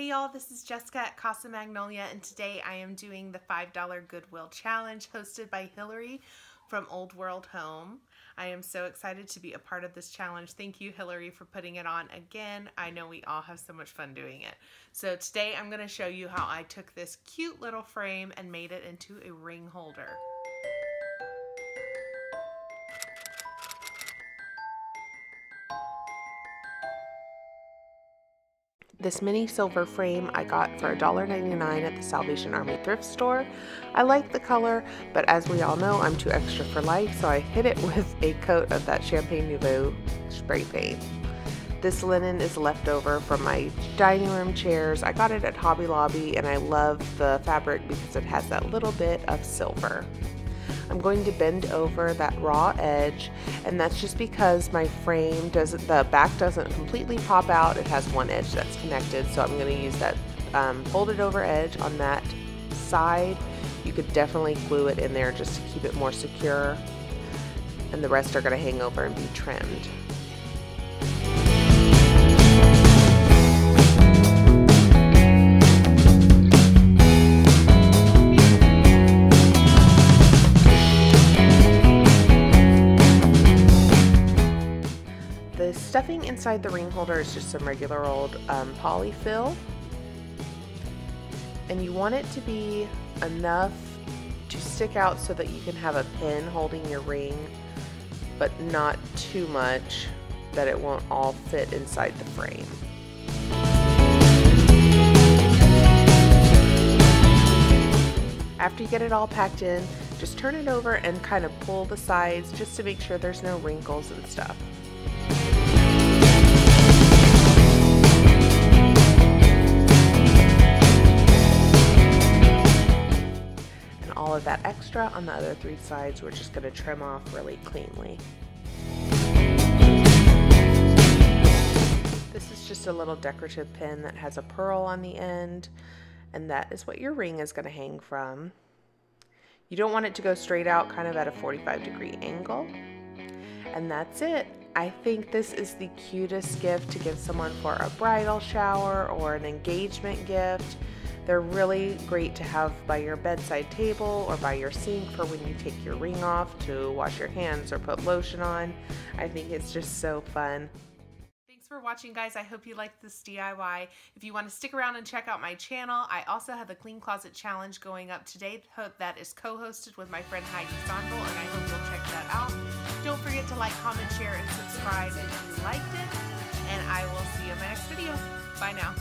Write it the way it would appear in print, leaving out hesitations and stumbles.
Hey y'all, this is Jessica at Casa Magnolia, and today I am doing the $5 Goodwill Challenge hosted by Hillary from Old World Home. I am so excited to be a part of this challenge. Thank you, Hillary, for putting it on again. I know we all have so much fun doing it. So today I'm going to show you how I took this cute little frame and made it into a ring holder. This mini silver frame I got for $1.99 at the Salvation Army thrift store. I like the color, but as we all know, I'm too extra for life, so I hit it with a coat of that Champagne Nouveau spray paint. This linen is left over from my dining room chairs. I got it at Hobby Lobby, and I love the fabric because it has that little bit of silver. I'm going to bend over that raw edge, and that's just because my frame the back doesn't completely pop out. It has one edge that's connected, so I'm going to use that folded over edge on that side. You could definitely glue it in there just to keep it more secure, and the rest are going to hang over and be trimmed. The stuffing inside the ring holder is just some regular old polyfill, and you want it to be enough to stick out so that you can have a pin holding your ring, but not too much that it won't all fit inside the frame. After you get it all packed in, just turn it over and kind of pull the sides just to make sure there's no wrinkles and stuff. All of that extra on the other three sides we're just going to trim off really cleanly. This is just a little decorative pin that has a pearl on the end, and that is what your ring is going to hang from. You don't want it to go straight out, kind of at a 45-degree angle. And that's it. I think this is the cutest gift to give someone for a bridal shower or an engagement gift. They're really great to have by your bedside table or by your sink for when you take your ring off to wash your hands or put lotion on. I think it's just so fun. Thanks for watching, guys. I hope you liked this DIY. If you want to stick around and check out my channel, I also have the Clean Closet Challenge going up today that is co-hosted with my friend Heidi Sondel, and I hope you'll check that out. Don't forget to like, comment, share, and subscribe if you liked it, and I will see you in my next video. Bye now.